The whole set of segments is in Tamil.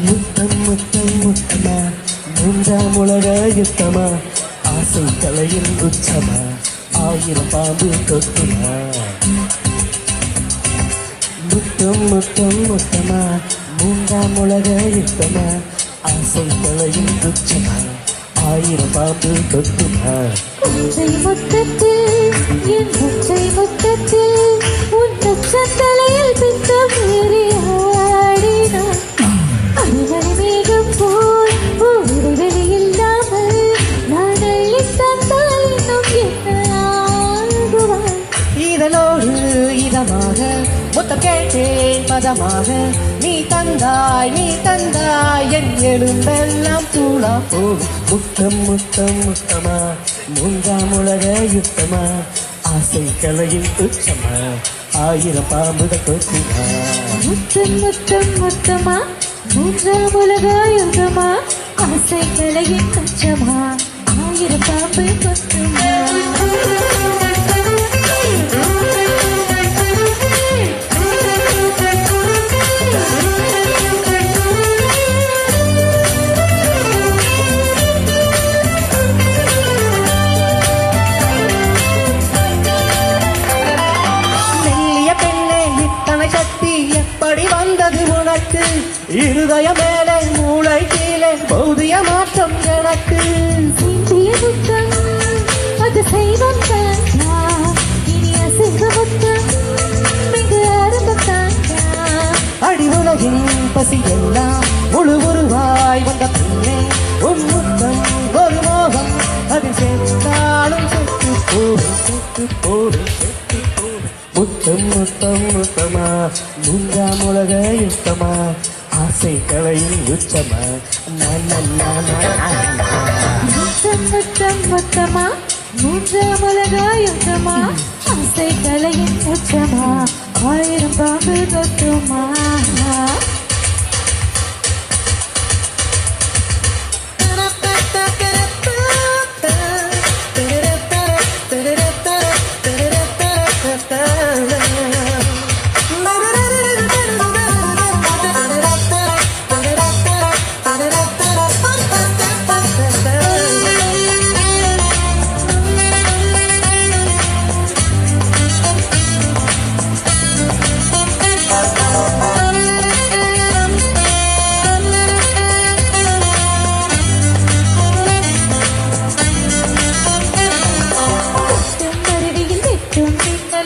முத்தம் முத்தம் முத்தமா மூன்றாம் உலக யுத்தமா ஆசை கலையின் உச்சமா ஆயிரம் பாம்பு தொத்துமா முத்தம் முத்தம் முத்தமா மூன்றாம் உலக யுத்தமா ஆசை கலையின் உச்சமா ஆயிரம் பாம்பு தொத்துமா ஒற்றை முத்தத்தில் என் ஒற்றை முத்தத்தில் உன் தலையில் பித்தம் ஏறி ஆடினான் அடிமணி மேகம் போல் ஒரு வெளியில்லாமல் நான் அள்ளி தந்தால் இன்னும் என்ன ஆகுவான் இதனோடு இதமாக முத்தம் கேட்டேன் பதமாக நீ தந்தாய் என் எலும்பெல்லாம் தூளா போகும் முத்தம் முத்தம் முத்தமா மூன்றாம் உலக யுத்தமா ஆசை கலையின் துச்சமா ஆயிரம் பாம்புகள் தொத்துமா முத்தம் முத்தம் முத்தமா மூன்றாம் உலக யுத்தமா ஆசை கலையின் துச்சமா ஆயிரம் பாம்பு கொத்துமா எப்படி வந்தது உனக்கு இருதய மேலே மூளை கீழே பௌதிய மாற்றம் எனக்கு முத்தம் அது செய்வம் தாண்டா இனி அசைவ முத்தம் மிக ஆரம்பம் தாண்டா அடி உலகின் பசி எல்லாம் முழு உருவாய் வந்த பின்னே உன் முத்தம் ஒரு மோகம் அதில் சேர்த்தாலும் செத்து போடும் முத்தம் முத்தம் முத்தமா மூன்றாம் உலக யுத்தமா ஆசை கலையின் உச்சமா முத்தம் முத்தம் முத்தமா மூன்றாம் உலக யுத்தமா ஆசை கலையின் உச்சமா ஆயிரம் பாம்பு கொத்துமா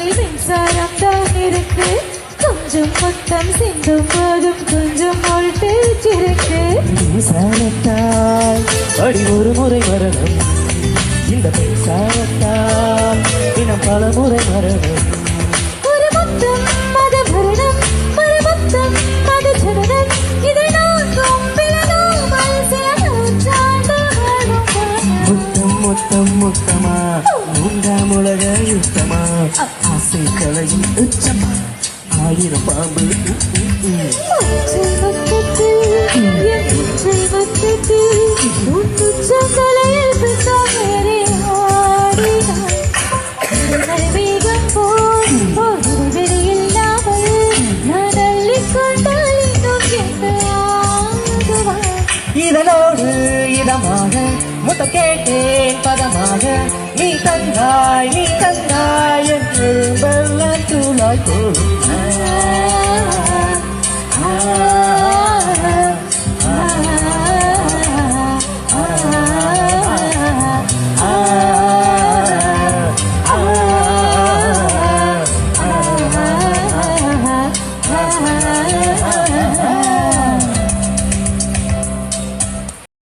மின்சாரம் தான் இருக்கு கொஞ்சம் மொத்தம் சிந்தும் போதும் கொஞ்சம் வோல்டேஜ் இருக்கு மின்சாரத்தால் அடி ஒரு முறை மரணம் இந்த மின்சாரத்தால் தினம் பல முறை மரணம் ஒரு மொத்தம் மத மரணம் மறு மொத்தம் மத ஜனனம் இதை நான்கும் பிளனாமல் சில நூற்றாண்டு முத்தம் முத்தம் முத்தமா மூன்றாம் உலக யுத்தமா ஆசை கலையின் உச்சமா ஆயிரம் பாம்பு ஒற்றை முத்தத்தில் என் ஒற்றை முத்தத்தில் உன் தலையில் பித்தம் ஏறி ஆடினான் அடிமணி மேகம் போல் ஒரு வெளியில்லாமல் நான் அள்ளிக் கொண்டால் இன்னும் என்ன ஆகுவான் இதனோடு இதமாக முத்தம் கேட்டேன் பதமாக நீ தந்தாய் என்று வெள்ளம் தூளாய் போடும்